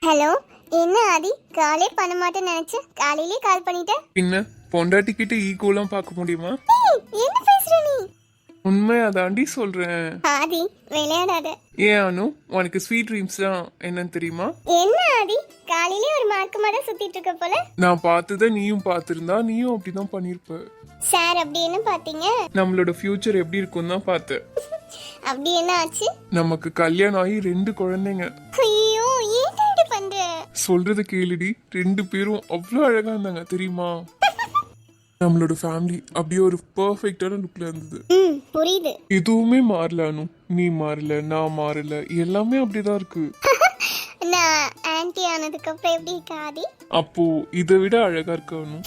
Hello, என்ன ஆதி காலே பண்ண மாட்டேன்னு நினைச்சேன், காலையிலே கால் பண்ணிட்ட. பின்ன பொண்டாட்டி கிட்ட ஈகோலாம் பார்க்க முடியுமா? என்ன பேசுற நீ? உண்மையா தாண்டி சொல்றேன். ஆதி விளையாடாத. ஏன் அனு, உனக்கு ஸ்வீட் ட்ரீம்ஸ் தான் என்னன்னு தெரியுமா? என்ன ஆதி காலையிலே ஒரு மார்க்கமா தான் சுத்திட்டு இருக்க போல. நான் பார்த்தத நீயும் பார்த்திருந்தா நீயும் அப்படிதான் பண்ணிருப்ப. சார் அப்படி என்ன பாத்தீங்க? நம்மளோட ஃபியூச்சர் எப்படி இருக்கும் தான் பார்த்தேன். அப்படி என்ன ஆச்சு? நமக்கு கல்யாணம் ஆகி 2 குழந்தைங்க. ஐயோ, ஏன் இப்படி பண்ற? சொல்றத கேளுடி, 2 பேரும் அவ்வளோ அழகா இருந்தாங்க தெரியுமா? நம்மளோட ஃபேமிலி அப்படியே ஒரு பெர்ஃபெக்டான லுக்ல இருந்தது. புரியுது. எதுவுமே மாறல அனு, நீ மாறல, நான் மாறல, எல்லாமே அப்படிதான் இருக்கு. நான் ஆன்ட்டி ஆனதுக்கு அப்புறம் எப்படி இருக்கு ஆதி? அப்போ இதை விட அழகா இருக்க அனு.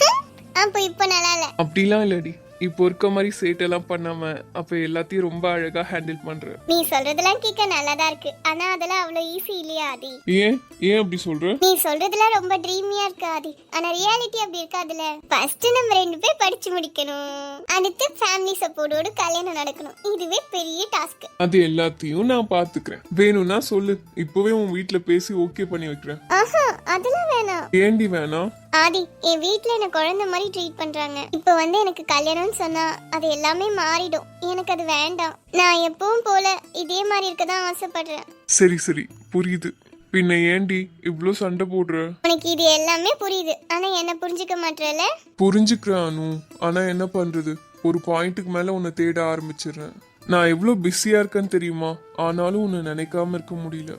அப்போ இப்போ நல்லா இல்ல. அப்படிலாம் இல்லடி, இப்போ இருக்க மாதிரி சேட்டெல்லாம் பண்ணாம அப்ப எல்லாத்தையும் ரொம்ப அழகா ஹேண்டில் பண்ற. நீ சொல்றதெல்லாம் கேட்க நல்லாதான் இருக்கு, ஆனா அதெல்லாம் அவ்வளவு ஈஸி இல்லையா ஆதி? ஏன் ஏன் அப்படி சொல்ற? நீ சொல்றதெல்லாம் ரொம்ப ட்ரீமியா இருக்கு ஆதி, ஆனா ரியாலிட்டி அப்படி இருக்காதுல. ஃபர்ஸ்ட் நம்ம 2 பேர் படிச்சு முடிக்கணும், அடுத்து ஃபேமிலி சப்போர்ட்டோட கல்யாணம் நடக்கணும். இதுவே பெரிய டாஸ்க். அது எல்லாத்தையும் நான் பாத்துக்கிறேன், வேணும்னா சொல்லு, இப்பவே உன் வீட்ல பேசி ஓகே பண்ணி வைக்கிறேன். ஆஹா, அதெல்லாம் வேணாம். ஏண்டி வேணாம்? ஆதி, என் வீட்ல என்ன குழந்தை மாதிரி ட்ரீட் பண்றாங்க. இப்போ வந்து எனக்கு கல்யாணம்னு சொன்னா அது எல்லாமே மாறிடும். எனக்கு அது வேண்டாம். நான் எப்பவும் போல இதே மாதிரி இருக்க தான் ஆசைப்படுறேன். சரி சரி புரியுது. பின்ன ஏண்டி இவ்ளோ சண்டை போடுற? உனக்கு இது எல்லாமே புரியுது, ஆனா என்ன புரிஞ்சுக்க மாட்டேல. புரிஞ்சுக்கிறேன் அனு, ஆனா என்ன பண்றது, ஒரு பாயிண்ட்டுக்கு மேல உன்னை தேட ஆரம்பிச்சிடுறேன். நான் எவ்வளோ பிஸியா இருக்கேன்னு தெரியுமா, ஆனாலும் உன்னை நினைக்காம இருக்க முடியல.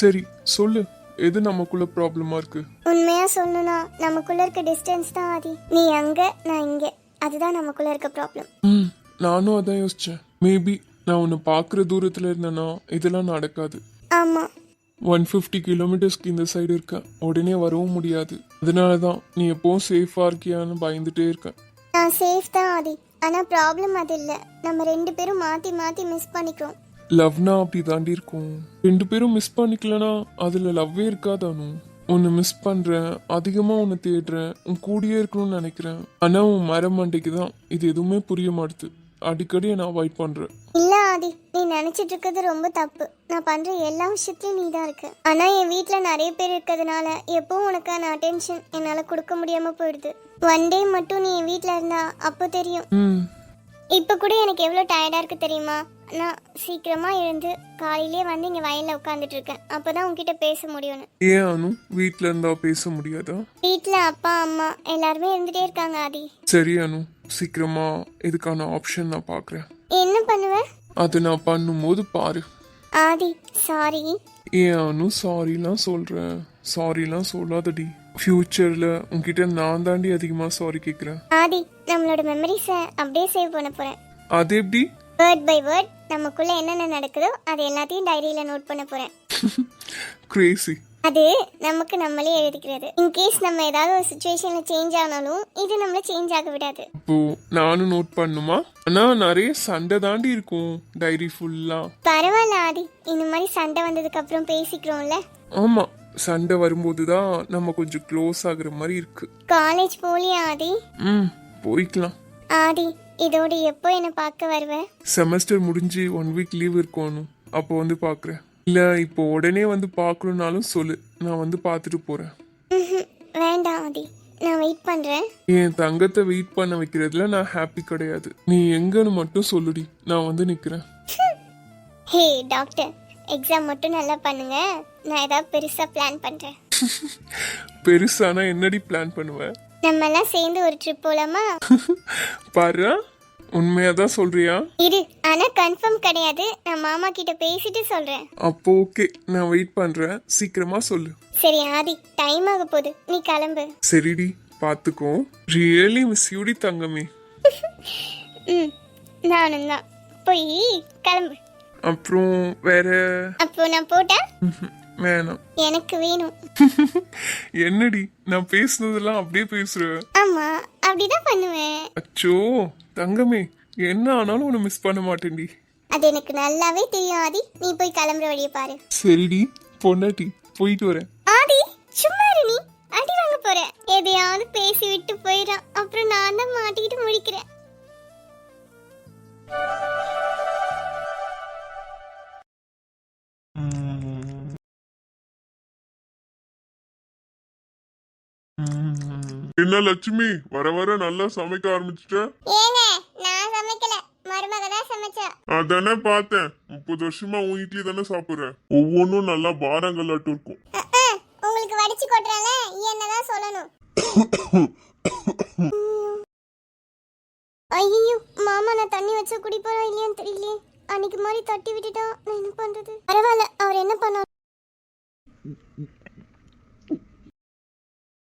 சரி சொல்லு, எது நமக்குள்ள ப்ராப்ளமா இருக்கு? உண்மையா சொல்லணும்னா நமக்குள்ள இருக்க டிஸ்டன்ஸ் தான் ஆதி. நீ அங்க, நான் இங்க, அதுதான் நமக்குள்ள இருக்க ப்ராப்ளம். நானும் அதான் யோசிச்சேன். மேபி நான் உன்னை பாக்குற தூரத்துல இருந்தேன்னா இதெல்லாம் நடக்காது. ஆமா, 150 கிலோமீட்டர்ஸ்க்கு இந்த சைடு இருக்கேன், உடனே வரவும் முடியாது. அதனாலதான் நீ எப்பவும் சேஃபா இருக்கியான்னு பயந்துட்டே இருக்கேன். நான் சேஃப் தான் ஆதி, ஆனா ப்ராப்ளம் அது இல்ல. நம்ம 2 பேரும் மாத்தி மாத்தி மிஸ் பண்ணிக்கிறோம். லவ்னா அப்படி தாண்டி இருக்கும். 2 பேரும் மிஸ் பண்ணிக்கலனா அதுல லவ்வே இருக்காதானு. உன்னை மிஸ் பண்றேன், அதிகமா உன்னை தேடுறேன், உன் கூடயே இருக்கணும்னு நினைக்கிறேன். ஆனா உன் மரமண்டைக்கு தான் இது எதுவுமே புரிய மாட்டுது. அடிக்கடி நான் அவாய்ட் பண்றேன். இல்ல ஆதி, நீ நினைச்சிட்டு இருக்கிறது ரொம்ப தப்பு. நான் பண்ற எல்லா விஷயத்திலயும் நீ தான் இருக்க. ஆனா என் வீட்ல நிறைய பேர் இருக்கிறதுனால எப்பவும் உனக்கான அட்டென்ஷன் என்னால கொடுக்க முடியாம போயிடுது. ஒன் டே மட்டும் நீ என் வீட்ல இருந்தா அப்போ தெரியும். இப்ப கூட எனக்கு எவ்வளவு டயர்டா இருக்கு தெரியுமா? நான் சீக்கிரமா எழுந்து காலையிலே வந்து இங்க வயல்ல உட்காந்துட்டு இருக்கேன், அப்பதான் உன்கிட்ட பேச முடியும்னு. ஏன் அனு, வீட்ல இருந்தா பேச முடியாதா? வீட்ல அப்பா அம்மா எல்லாருமே இருந்துட்டே இருக்காங்க ஆதி. சரி அனு, சீக்கிரமா இதுக்கான ஆப்ஷன் நான் பாக்குறேன். என்ன பண்ணுவ? அது நான் பண்ணும்போது பாரு. ஆதி சாரி. ஏன் அனு சாரிலாம் சொல்றேன்? சாரிலாம் சொல்லாதடி. ஃபியூச்சர்ல உன்கிட்ட நான் தாண்டி அதிகமா சாரி கேக்குறேன். ஆதி, நம்மளோட மெமரிஸை அப்படியே சேவ் பண்ண போறேன். அது எப்படி? வேர்ட் பை வேர்ட் நமக்குள்ள என்னென்ன நடக்குதோ அது எல்லாத்தையும் டைரியில நோட் பண்ண போறேன். கிரேசி. அது நமக்கு நம்மளே எழுதிக்கிறது. இன்கேஸ் நம்ம ஏதாவது ஒரு சுச்சுவேஷன்ல சேஞ்ச் ஆனாலும் இது நம்மள சேஞ்ச் ஆக விடாது. இப்போ நானும் நோட் பண்ணுமா? ஆனா நிறைய சண்டை தாண்டி இருக்கும் டைரி ஃபுல்லா. பரவாயில்ல ஆதி, இந்த மாதிரி சண்டை வந்ததுக்கு அப்புறம் பேசிக்கிறோம்ல. ஆமா, சண்டை வரும்போது தான் நம்ம கொஞ்சம் க்ளோஸ் ஆகுற மாதிரி இருக்கு. காலேஜ் போலியா ஆதி? போய்க்கலாம். ஆதி, இதோட எப்போ என்ன பார்க்க வருவ? செமஸ்டர் முடிஞ்சு 1 வீக் லீவ் இருக்கணும், அப்போ வந்து பாக்குறேன். இல்ல இப்போ உடனே வந்து பார்க்கணும்னாலும் சொல்லு, நான் வந்து பார்த்துட்டு போறேன். வேண்டாம் ஆதி, நான் வெயிட் பண்றேன். என் தங்கத்தை வெயிட் பண்ண வைக்கிறதுல நான் ஹாப்பி கிடையாது. நீ எங்கன்னு மட்டும் சொல்லுடி, நான் வந்து நிக்கிறேன். ஹே டாக்டர், எக்ஸாம் மட்டும் நல்லா பண்ணுங்க, நான் ஏதாவது பெருசா பிளான் பண்றேன். பெருசானா என்னடி பிளான் பண்ணுவேன்? நம்ம எல்லாம் சேர்ந்து ஒரு ட்ரிப் போலாமா? பாரு, உண்மையாதான் சொல்றியா? இரு, ஆனா கன்ஃபார்ம் கிடையாது, நான் மாமா கிட்ட பேசிட்டு சொல்றேன். அப்போ ஓகே, நான் வெயிட் பண்றேன், சீக்கிரமா சொல்லு. சரி ஆதி, டைம் ஆக போகுது, நீ கிளம்பு. சரிடி, பாத்துக்கோ. ரியலி மிஸ் யூடி தங்கமே. நானும் தான். போய் கிளம்பு. அப்புறம் வேற? அப்போ நான் போட்டா? வேணாம். எனக்கு வேணும். என்னடி நான் பேசுனதெல்லாம் அப்படியே பேசுற? ஆமா, அப்படிதான் பண்ணுவேன். அச்சோ தங்கமே, என்ன ஆனாலும் உன்னை மிஸ் பண்ண மாட்டேன்டி. அது எனக்கு நல்லாவே தெரியும் ஆதி, நீ போய் கிளம்புற வழியை பாரு. சரிடி பொண்டாட்டி, போயிட்டு வரேன். ஆதி சும்மா இரு, நீ அடி வாங்க போற. எதையாவது பேசி விட்டு போயிடான், அப்புறம் நான் தான் மாட்டிக்கிட்டு முடிக்கிறேன். என்ன லட்சுமி வர வர நல்லா சமைக்க ஆரம்பிச்சிட்ட? ஏங்க நான் சமைக்கல, மருமக தான் சமைச்சா. அதானே பார்த்தேன். 30 வருஷமா உன் இட்லி தானே சாப்பிடுறேன். ஒவ்வொன்றும் நல்லா பாரங்களாட்டும் இருக்கும். உங்களுக்கு வடிச்சு கொட்டுறால என்னதான் சொல்லணும். ஐயோ மாமா, நான் தண்ணி வச்சா குடிப்பாரா இல்லையான்னு தெரியலையே. அன்னைக்கு மாதிரி தட்டி விட்டுட்டா நான் என்ன பண்றது? பரவாயில்ல, அவர் என்ன பண்ணாரு?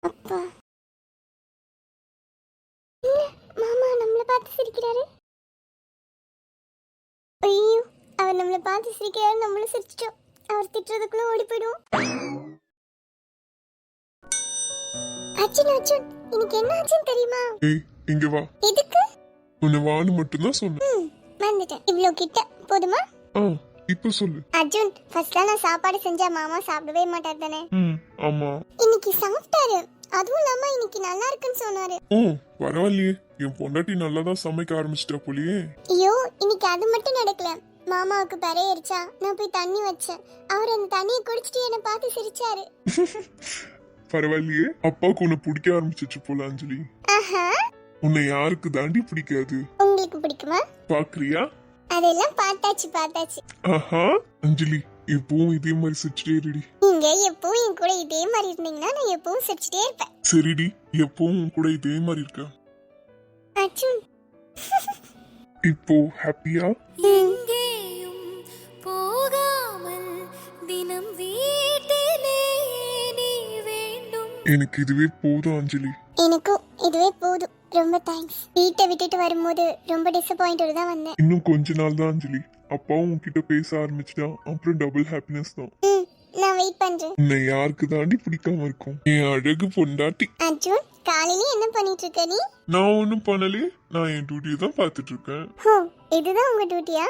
அப்பா என்ன மாமா நம்மள பார்த்து சிரிக்கிறாரு? ஐயோ அவர் நம்மள பார்த்து சிரிக்கிறாரு, நம்மளும் சிரிச்சிட்டோம். அவர் திட்டுறதுக்குள்ள ஓடி போயிடுவோம். அர்ஜுன் அர்ஜுன், இன்னைக்கு என்ன ஆச்சுன்னு தெரியுமா? ஏய் இங்க வா. எதுக்கு? உன்னை வான்னு மட்டும்தான் சொன்னேன். வந்துட்டேன். இவ்ளோ கிட்ட போதுமா? இப்ப சொல்லு. அர்ஜுன், ஃபர்ஸ்ட்ல நான் சாப்பாடு செஞ்சா மாமா சாப்பிடவே மாட்டார் தானே? ஆமா. இன்னைக்கு சாப்பிட்டாரு. அதுவும் இல்லாம இன்னைக்கு நல்லா இருக்குன்னு சொன்னாரு. பரவாயில்லையே, என் பொண்டாட்டி நல்லா தான் சமைக்க ஆரம்பிச்சிட்டா போலியே. ஐயோ இன்னைக்கு அது மட்டும் நடக்கல. மாமாவுக்கு பறையரிச்சா நான் போய் தண்ணி வச்சேன். அவர் அந்த தண்ணியை குடிச்சிட்டு என்ன பார்த்து சிரிச்சாரு. பரவாயில்லையே, அப்பாவுக்கு உன்னை பிடிக்க ஆரம்பிச்சிச்சு போல அஞ்சலி. ஆஹா, உன்னை யாருக்கு தாண்டி பிடிக்காது? உங்களுக்கு பிடிக்குமா? பாக்குறியா? அதெல்லாம் பார்த்தாச்சு. ஆஹா அஞ்சலி, எப்பவும் இதே மாதிரி சிரிச்சிட்டே இருடி. நீங்க எப்பவும் என் கூட இதே மாதிரி இருந்தீங்கன்னா நான் எப்பவும் சிரிச்சிட்டே இருப்பேன். சரிடி, எப்பவும் உன் கூட இதே மாதிரி இருக்க. அர்ஜுன் இப்போ ஹாப்பியா? எங்கேயும் போகாமல் தினம் வீட்டிலே நீ வேண்டும். எனக்கு இதுவே போதும் அஞ்சலி. எனக்கும் இதுவே போதும். ரொம்ப தேங்க்ஸ். வீட்டை விட்டுட்டு வரும்போது ரொம்ப டிசப்பாயிண்டோட தான் வந்தேன். இன்னும் கொஞ்ச நாள் தான் அஞ்சலி, அப்பாவும் உன்கிட்ட பேச ஆரம்பிச்சிட்டா அப்புறம் டபுள் ஹாப்பினஸ் தான். நான் வெயிட் பண்றேன். உன்னை யாருக்கு தாண்டி பிடிக்காம இருக்கும்? என் அழகு பொண்டாட்டி. அர்ஜுன், காலையில என்ன பண்ணிட்டு இருக்க நீ? நான் ஒன்னும் பண்ணலையே, நான் என் டியூட்டியை தான் பார்த்துட்டு இருக்கேன். ஹோ, இதுதான் உங்க டியூட்டியா?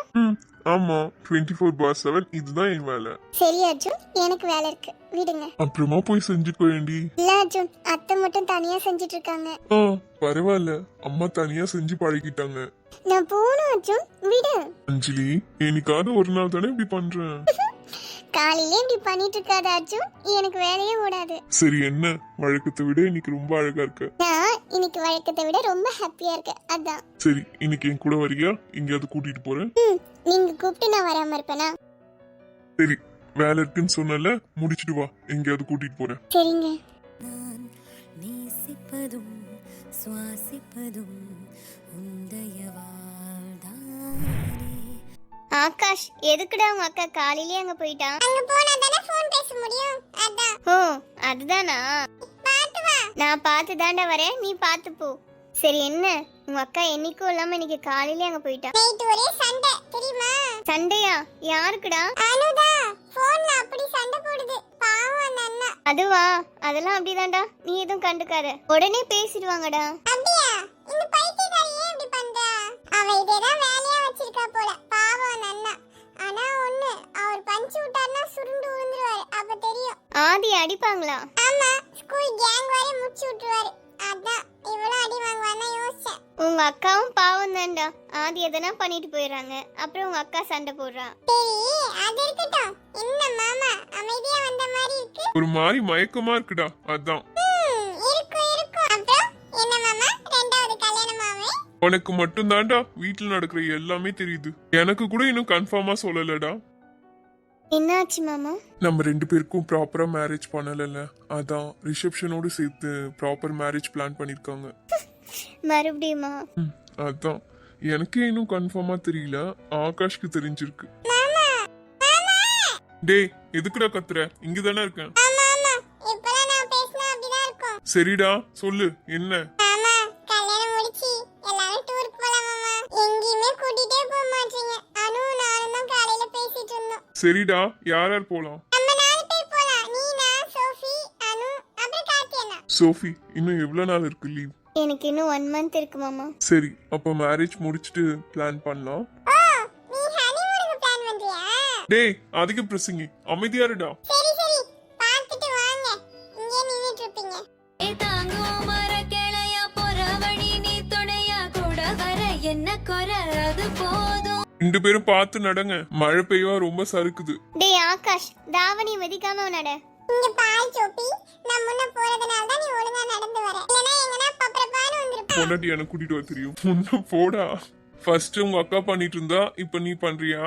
ஆமா, 24/7 இதுதான் என் வேலை. சரி அர்ஜுன், எனக்கு வேலை இருக்கு, விடுங்க. அப்புறமா போய் செஞ்சுக்கோ ஏண்டி. இல்ல அர்ஜுன், அத்தை மட்டும் தனியா செஞ்சிட்டு இருக்காங்க. பரவாயில்ல, அம்மா தனியா செஞ்சு பழகிட்டாங்க. நான் போகணும் அர்ஜுன், விடு. அஞ்சலி, என்னைக்காவது ஒரு நாள் தானே இப்படி பண்றேன். காலையில இப்படி பண்ணிட்டு இருக்காத அர்ஜுன், எனக்கு வேலையே ஓடாது. சரி, என்ன வழக்கத்தை விட இன்னைக்கு ரொம்ப அழகா இருக்க. நான் இன்னைக்கு வழக்கத்தை விட ரொம்ப ஹாப்பியா இருக்கேன், அதான். சரி, இன்னைக்கு என் கூட வரியா? எங்கேயாவது கூட்டிட்டு போறேன். நீங்க கூப்பிட்டு நான் வராம இருப்பேனா? சரி, வேலை இருக்குன்னு சொன்னல, முடிச்சிட்டு வா, எங்கேயாவது கூட்டிட்டு போறேன். சரிங்க. நான் நேசிப்பதும் சுவாசிப்பதும் உந்தய வாழ்தானே. ஆகாஷ், எதுக்குடா உங்க அக்கா காலையிலே அங்க போயிட்டான்? அங்க போனா தானே ஃபோன் பேச முடியும், அதான். ஓ, அதுதானா? பாத்து வா. நான் பாத்து தாண்டா வரேன், நீ பாத்து போ. சரி, என்ன உங்க அக்கா என்னைக்கும் இல்லாம இன்னைக்கு காலையிலே அங்க போயிட்டான்? நைட் ஒரே சண்டை, தெரியுமா? சண்டையா? யாருக்குடா? அனுதா போன்ல அப்படி சண்டை போடுது, பாவம் அந்த அண்ணா. அதுவா? அதெல்லாம் அப்படிதான்டா, நீ எதுவும் கண்டுக்காத, உடனே பேசிடுவாங்கடா. அப்படியா? இந்த பைத்தியக்காரி ஏன் இப்படி பண்றா? அவ இதேதான் வேலையா வச்சிருக்கா போல, பாவம் அந்த அண்ணா. ஆனா ஒண்ணு, அவர் பஞ்ச் விட்டாருன்னா சுருண்டு விழுந்துருவாரு, அப்ப தெரியும். ஆதி அடிப்பாங்களா? ஆமா, ஸ்கூல் கேங் வரை முடிச்சு விட்டுருவாரு, அதான் இவ்வளவு அடி வாங்குவான்னு யோசிச்சேன். உங்க அக்காவும் பாவம் தான்டா, ஆதி எதனா பண்ணிட்டு போயிடுறாங்க, அப்புறம் உங்க அக்கா சண்டை போடுறா. சரி, அது இருக்கட்டும். என்ன மாமா அமைதியா வந்த மாதிரி இருக்கு? ஒரு மாதிரி மயக்கமா இருக்குடா, அதான். இருக்கும். அப்புறம் என்ன மாமா, ரெண்டாவது கல்யாணமாவே? உனக்கு மட்டும் தான்டா வீட்டுல நடக்கிற எல்லாமே தெரியுது, எனக்கு கூட இன்னும் கன்ஃபார்மா சொல்லலடா. என்னாச்சு மாமா? நம்ம 2 பேருக்கும் ப்ராப்பரா மேரேஜ் பண்ணல, அதான் ரிசப்ஷனோடு சேர்த்து ப்ராப்பர் மேரேஜ் பிளான் பண்ணிருக்காங்க. மறுபடியுமா? அதான் எனக்கே இன்னும் கன்ஃபார்மா தெரியல, ஆகாஷ்க்கு தெரிஞ்சிருக்கு. டேய், எதுக்குடா கத்துற? இங்கதானே இருக்கேன். சரிடா, சொல்லு என்ன? சரிடா, யார் யார் போலாம்? சோஃபி, இன்னும் எவ்வளவு நாள் இருக்கு லீவ்? எனக்கு இன்னும் 1 month இருக்கு மாமா. சரி, அப்ப மேரேஜ் முடிச்சிட்டு பிளான் பண்ணலாம். டேய், அதிக பிரசங்கி, அமைதியா இருடா. தாங்கும் மர கிளையா போற வழி நீ துணையா கூட வர என்ன குறை அது போதும். 2 பேரும் பார்த்து நடங்க, மழை பெய்யவா ரொம்ப சறுக்குது. டேய் ஆகாஷ், தாவணி மிதிக்காம நட. இங்க பாரு சோப்பி, நான் முன்ன போறதுனால தான் நீ ஒழுங்கா நடந்து வர. இல்லனா எங்கனா பப்பரப்பான்னு வந்திருப்ப. பொண்டாட்டி எனக்கு கூட்டிட்டு வர தெரியும். முன்ன போடா. ஃபர்ஸ்ட் உங்க அக்கா பண்ணிட்டு இருந்தா இப்ப நீ பண்றியா?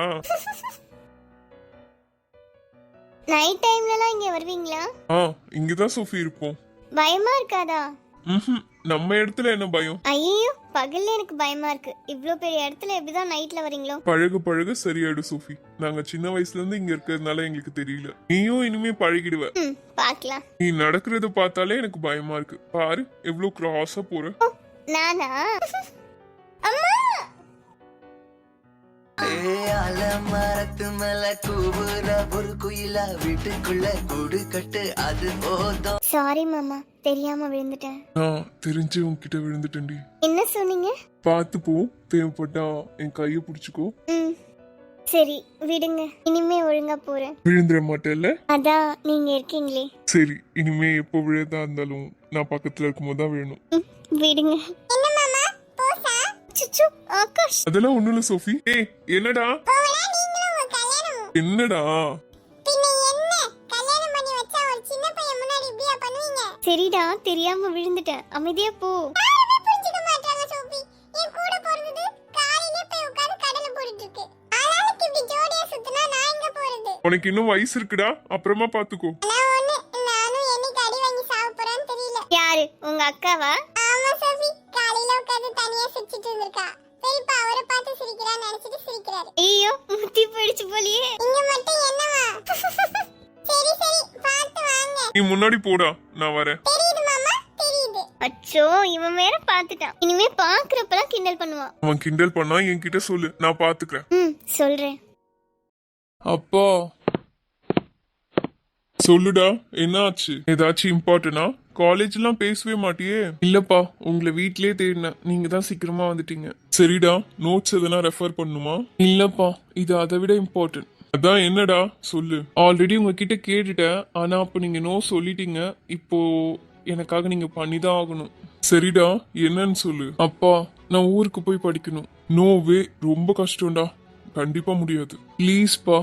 நைட் டைம்லலாம் இங்க வருவீங்களா? இங்கதான் சோஃபி இருப்போம். பயமா இருக்காதா? நம்ம இடத்துல என்ன பயம்? ஐயோ, பகல்ல எனக்கு பயமா இருக்கு. இவ்ளோ பெரிய இடத்துல எப்படிதான் நைட்ல வரீங்களோ? பழக பழக சரியாயிடும் சோஃபி. நாங்க சின்ன வயசுல இருந்து இங்க இருக்கிறதுனால எங்களுக்கு தெரியல. நீயும் இனிமே பழகிடுவ. பாக்கலாம். நீ நடக்கிறத பார்த்தாலே எனக்கு பயமா இருக்கு. பாரு எவ்வளவு கிராஸா போற. நானா? அம்மா, மரத்து மேல கூவுற ஒரு குயிலா வீட்டுக்குள்ள கூடு கட்டு அது போதும். சாரி மாமா, தெரியாம விழுந்துட்டேன். நான் தெரிஞ்சு உன்கிட்ட விழுந்துட்டேன்டி. என்ன சொன்னீங்க? பார்த்து போ, தேவைப்பட்டா என் கைய புடிச்சுக்கோ. சரி விடுங்க, இனிமே ஒழுங்கா போறேன். விழுந்துட மாட்டேல்ல? அதான் நீங்க இருக்கீங்களே. சரி, இனிமே எப்போ விழதா இருந்தாலும் நான் பக்கத்துல இருக்கும்போது தான் விழணும். விடுங்க. என்ன மாமா போசா? சுச்சு ஆகாஷ். அதெல்லாம் ஒண்ணும் இல்ல சோஃபி. ஏய் என்னடா? போடா, நீங்களும் உங்க கல்யாணம். என்னடா? பின்ன என்ன? கல்யாணம் பண்ணி வச்சா ஒரு சின்ன பையன் முன்னாடி இப்படியா பண்ணுவீங்க? சரிடா, தெரியாம விழுந்துட்டேன். அமைதியா போ. யாருமே புரிஞ்சுக்க மாட்டாங்க சோஃபி. என் கூட போறது காலையிலே போய் உட்கார்ந்து கடலை போட்டுட்டு இருக்கு. ஆளாளுக்கு இப்படி ஜோடியா சுத்தினா நான் எங்க போறது? உனக்கு இன்னும் வயசு இருக்குடா, அப்புறமா பாத்துக்கோ. நானும் என்னைக்கு அடி வாங்கி சாவ போறேன்னு தெரியல. யாரு, உங்க அக்காவா? ஆமா சோஃபி, காலையில உட்கார்ந்து தனியா சிரிச்சிட்டு இருந்திருக்கா. பெரியப்பா அவரை பார்த்து சிரிக்கிறான்னு நினைச்சிட்டு சிரிக்கிறாரு. ஐயோ, முட்டி போயிடுச்சு போலியே. இங்க மட்டும் என்னவா? சரி சரி, பார்த்து வாங்க. நீ முன்னாடி போடா, நான் வரேன். தெரியுது மாமா, தெரியுது. அச்சோ, இவன் வேற பாத்துட்டான். இனிமே பாக்குறப்பலாம் கிண்டல் பண்ணுவான். அவன் கிண்டல் பண்ணா என்கிட்ட சொல்லு, நான் பாத்துக்கிறேன். சொல்றேன். அப்பா, சொல்லுடா, என்ன ஆச்சு? ஏதாச்சும் இம்பார்ட்டனா? காலேஜ்லாம் பேசவே மாட்டியே? இல்லப்பா, உங்களை வீட்லயே தேடினேன். நீங்க தான் சீக்கிரமா வந்துட்டீங்க. சரிடா, நோட்ஸ் எதனா ரெஃபர் பண்ணுமா? இல்லப்பா, இது அதை விட இம்பார்ட்டன்ட். அதான் என்னடா சொல்லு. ஆல்ரெடி உங்ககிட்ட கேட்டுட்டேன், ஆனா அப்போ நீங்க நோ சொல்லிட்டீங்க. இப்போ எனக்காக நீங்க பண்ணிதான் ஆகணும். சரிடா, என்னன்னு சொல்லு. அப்பா, நான் ஊருக்கு போய் படிக்கணும். நோ வே, ரொம்ப கஷ்டம்டா. கண்டிப்பா முடியாது. ப்ளீஸ்ப்பா,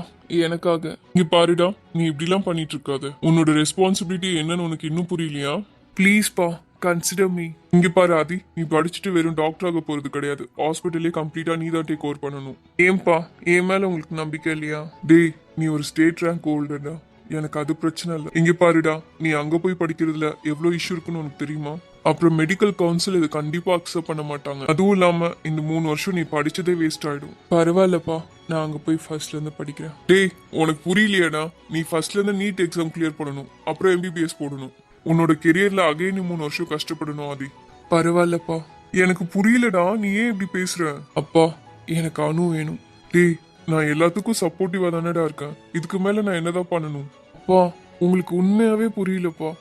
எனக்காக. இங்க பாருடா, நீ இப்படிலாம் பண்ணிட்டு இருக்காத. உன்னோட ரெஸ்பான்சிபிலிட்டி என்னன்னு உனக்கு இன்னும் புரியலையா? ப்ளீஸ்ப்பா, கன்சிடர் மீ. இங்க பாரு ஆதி, நீ படிச்சுட்டு வெறும் டாக்டர் ஆக போறது கிடையாது. ஹாஸ்பிட்டலே கம்ப்ளீட்டா நீ தான் டேக் ஓவர் பண்ணணும். ஏன்பா, என் மேல உங்களுக்கு நம்பிக்கை இல்லையா? டேய், நீ ஒரு ஸ்டேட் ரேங்க் ஹோல்டர்டா. எனக்கு அது பிரச்சனை இல்லை. இங்க பாருடா, நீ அங்க போய் படிக்கிறதுல எவ்வளவு இஷ்யூ இருக்குன்னு உனக்கு தெரியுமா? அப்புறம் மெடிக்கல் கவுன்சில் இது கண்டிப்பா அக்செப்ட் பண்ண மாட்டாங்க. அதுவும் இல்லாம இந்த 3 வருஷம் நீ படிச்சதே வேஸ்ட் ஆயிடும். பரவாயில்லப்பா, நான் அங்க போய் ஃபர்ஸ்ட்ல இருந்து படிக்கிறேன். டேய், உனக்கு புரியலையாடா? நீ ஃபர்ஸ்ட்ல இருந்து நீட் எக்ஸாம் கிளியர் பண்ணணும், அப்புறம் MBBS போடணும். உன்னோட கெரியர்ல அகைன் நீ 3 வருஷம் கஷ்டப்படணும் ஆதி. பரவாயில்லப்பா. எனக்கு புரியலடா, நீ ஏன் இப்படி பேசுற? அப்பா, எனக்கு அணு வேணும். டேய், நான் எல்லாத்துக்கும் சப்போர்ட்டிவா தானடா இருக்கேன். இதுக்கு மேல நான் என்னதான் பண்ணணும்? அப்பா, உங்களுக்கு உண்மையாவே புரியலப்பா.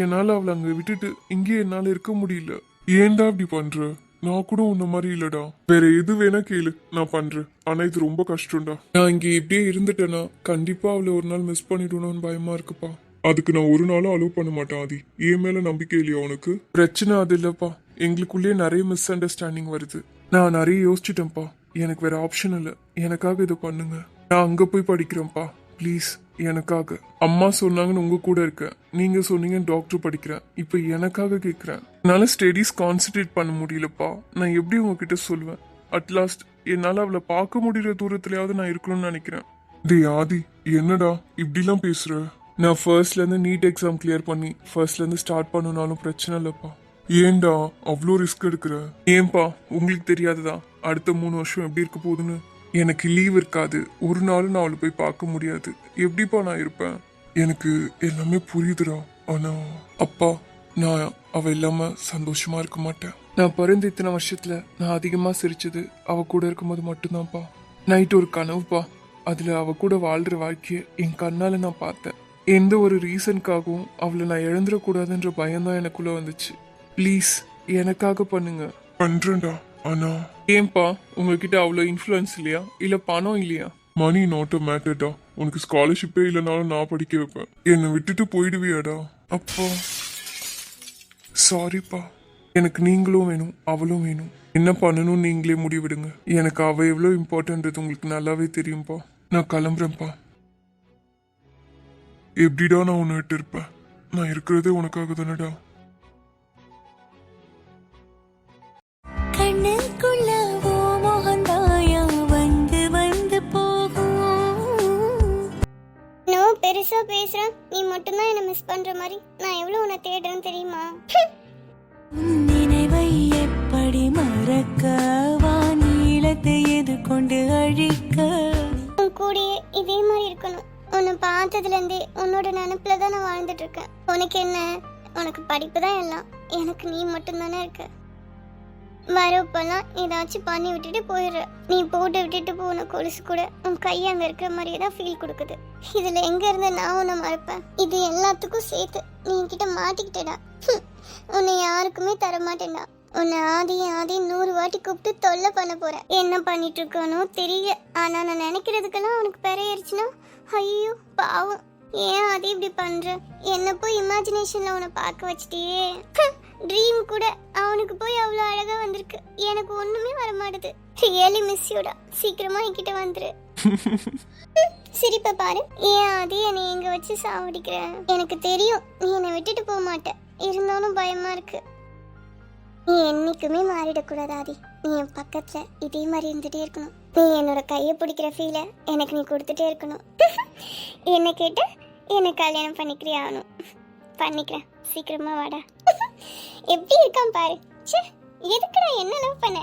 என்னால அவளை அங்க விட்டுட்டு இங்கே என்னால இருக்க முடியல. ஏன்டா இப்படி பண்ற? நான் கூட உன்ன மாதிரி இல்லடா. வேற எது வேணா கேளு, நான் பண்றேன். ஆனா இது ரொம்ப கஷ்டம்டா. நான் இங்க இப்படியே இருந்துட்டேன்னா கண்டிப்பா அவளை ஒரு நாள் மிஸ் பண்ணிடணும்னு பயமா இருக்குப்பா. அதுக்கு நான் ஒரு நாளும் அலோவ் பண்ண மாட்டேன் ஆதி. என் மேல நம்பிக்கை இல்லையா உனக்கு? பிரச்சனை அது இல்லப்பா, எங்களுக்குள்ளேயே நிறைய மிஸ் அண்டர்ஸ்டாண்டிங் வருது. நான் நிறைய யோசிச்சுட்டேன்ப்பா. எனக்கு வேற ஆப்ஷன் இல்லை. எனக்காக இதை பண்ணுங்க. நான் அங்க போய் படிக்கிறேன்ப்பா, ப்ளீஸ் எனக்காக. அம்மா சொன்னாங்கன்னு உங்க கூட இருக்கேன், நீங்க சொன்னீங்க டாக்டர் படிக்கிறேன். இப்போ எனக்காக கேட்குறேன். என்னால ஸ்டடீஸ் கான்சென்ட்ரேட் பண்ண முடியலப்பா. நான் எப்படி உங்ககிட்ட சொல்லுவேன்? அட்லாஸ்ட் என்னால அவளை பார்க்க முடியற தூரத்துலயாவது நான் இருக்கணும்னு நினைக்கிறேன். டேய் ஆதி, என்னடா இப்படிலாம் பேசுற? நான் ஃபர்ஸ்ட்ல இருந்து நீட் எக்ஸாம் கிளியர் பண்ணி ஃபர்ஸ்ட்ல இருந்து ஸ்டார்ட் பண்ணனாலும் பிரச்சனை இல்லப்பா. ஏன்டா அவ்வளோ ரிஸ்க் எடுக்கிற? ஏன்பா, உங்களுக்கு தெரியாதுதா அடுத்த 3 வருஷம் எப்படி இருக்க போகுதுன்னு? எனக்கு லீவ் இருக்காது, ஒரு நாளும் நான் அவளை போய் பார்க்க முடியாது. எப்படிப்பா நான் இருப்பேன்? எனக்கு எல்லாமே புரியுதுடா. ஆனா அப்பா, நான் அவ இல்லாம சந்தோஷமா இருக்க மாட்டேன். நான் பிறந்த இத்தனை வருஷத்துல நான் அதிகமா சிரிச்சது அவ கூட இருக்கும்போது மட்டும்தான்ப்பா. நைட் ஒரு கனவுப்பா, அதுல அவ கூட வாழ்ற வாழ்க்கைய என் கண்ணால நான் பார்த்தேன். எந்த ஒரு ரீசனுக்காகவும் அவளை நான் இழந்துடக்கூடாதுன்ற பயம்தான் எனக்குள்ள வந்துச்சு. ப்ளீஸ் எனக்காக பண்ணுங்க. பண்றேன்டா. ஆனா ஏன்பா, உங்ககிட்ட அவ்வளோ இன்ஃப்ளூயன்ஸ் இல்லையா, இல்ல பணம் இல்லையா? மணி நாட் அ மேட்டர்டா. உனக்கு ஸ்காலர்ஷிப்பே இல்லைனாலும் நான் படிக்க வைப்பேன். என்னை விட்டுட்டு போயிடுவியாடா? அப்போ சாரிப்பா. எனக்கு நீங்களும் வேணும், அவளும் வேணும். என்ன பண்ணணும்னு நீங்களே முடிவிடுங்க. எனக்கு அவ எவ்வளோ இம்பார்ட்டன்றது உங்களுக்கு நல்லாவே தெரியும்ப்பா. நான் கிளம்புறேன்ப்பா. எப்படிடா நான் உன்னை விட்டு இருப்பேன்? நான் இருக்கிறதே உனக்காக தானடா. கண்ணுக்குள்ள ஓ மோகந்தாயா வந்து வந்து போகும். இன்னும் பெருசா பேசுறேன், நீ மட்டும்தான் என்ன மிஸ் பண்ற மாதிரி. நான் எவ்வளவு உன்னை தேடுறேன்னு தெரியுமா? உன் நினைவை எப்படி மறக்க, வானீளத்தை எதிர்கொண்டு அழிக்க. உன் கூடயே இதே மாதிரி இருக்கணும். உன்னை பார்த்ததுல இருந்தே உன்னோட நினைப்புல தான் நான் வாழ்ந்துட்டு இருக்கேன். உனக்கு என்ன, உனக்கு படிப்பு தான் எல்லாம், எனக்கு நீ மட்டும்தானே இருக்க. வரப்பெல்லாம் ஏதாச்சும் பண்ணி விட்டுட்டு போயிடுற. நீ போட்டு விட்டுட்டு போன கொலுசு கூட உன் கை அங்க இருக்கிற மாதிரியே தான் ஃபீல் கொடுக்குது. இதுல எங்க இருந்து நான் உன்னை மறப்பேன்? இது எல்லாத்துக்கும் சேர்த்து நீ என்கிட்ட மாட்டிக்கிட்டடா. உன்னை யாருக்குமே தர மாட்டேன்டா. உன்னை ஆதி 100 வாட்டி கூப்பிட்டு தொல்லை பண்ண போறேன். என்ன பண்ணிட்டு இருக்கானோ தெரியல. ஆனா நான் நினைக்கிறதுக்கெல்லாம் உனக்கு பெறையறிச்சுன்னா ஐயோ பாவம். ஏன் ஆதி இப்படி பண்ற? என்ன போய் இமேஜினேஷன்ல உன்னை பார்க்க வச்சிட்டியே. ட்ரீம் கூட அவனுக்கு போய் அவ்வளோ அழகா வந்திருக்கு. எனக்கு ஒண்ணுமே வர மாட்டுது. ரியலி மிஸ் யூடா. சீக்கிரமா என்கிட்ட வந்துரு. சிரிப்ப பாரு. ஏன் ஆதி என்னை எங்க வச்சு சாவடிக்கிற? எனக்கு தெரியும் நீ என்னை விட்டுட்டு போக மாட்ட. இருந்தாலும் பயமா இருக்கு. நீ என்னைக்குமே மாறிடக்கூடாது ஆதி. நீ என் பக்கத்துல இதே மாதிரி இருந்துட்டே இருக்கணும். நீ என்னோட கையை பிடிக்கிற ஃபீல எனக்கு நீ கொடுத்துட்டே இருக்கணும். என்ன கேட்ட என்னை கல்யாணம் பண்ணிக்கிறியா? ஆகணும். பண்ணிக்கிறேன். சீக்கிரமா வாடா. எப்படி இருக்கான் பாரு. ச்சே, எதுக்குடா என்ன லவ் பண்ண?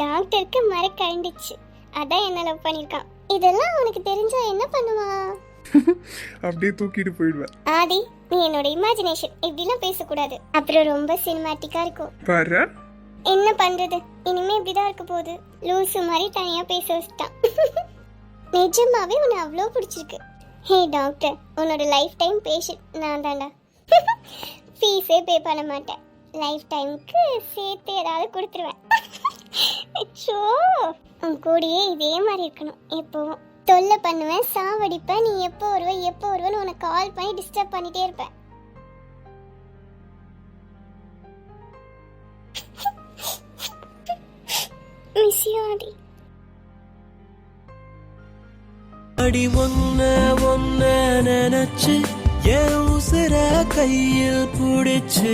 டாக்டருக்கு மர கழிந்துச்சு, அதான் என்ன லவ் பண்ணிருக்கான். இதெல்லாம் உனக்கு தெரிஞ்சா என்ன பண்ணுவா? அப்படியே தூக்கிட்டு போயிடுவேன். ஆதி, நீ என்னோட இமேஜினேஷன். இப்படிலாம் பேசக்கூடாது, அப்புறம் ரொம்ப சினிமேட்டிக்கா இருக்கும். பாரு, என்ன பண்றது, இனிமே இப்படிதான் இருக்க போகுது. லூசு மாதிரி தனியா பேச வச்சுட்டான். நிஜமாவே உன்னை அவ்வளோ பிடிச்சிருக்கு. ஹே டாக்டர், உன்னோட லைஃப் டைம் பேஷண்ட் நான் தான்டா. ஃபீஸே பே பண்ண மாட்டேன். லைஃப் டைமுக்கு சேர்த்து ஏதாவது கொடுத்துருவேன். அச்சோ, உன் கூடயே இதே மாதிரி இருக்கணும். எப்பவும் தொல்லை பண்ணுவேன், சாவடிப்பேன். நீ எப்போ வருவேன்னு உனக்கு கால் பண்ணி டிஸ்டர்ப் பண்ணிட்டே இருப்பேன். மிஸ் யூ ஆதி. அடி ஒன்ன நினைச்சு என் உசுர கையில் புடிச்சு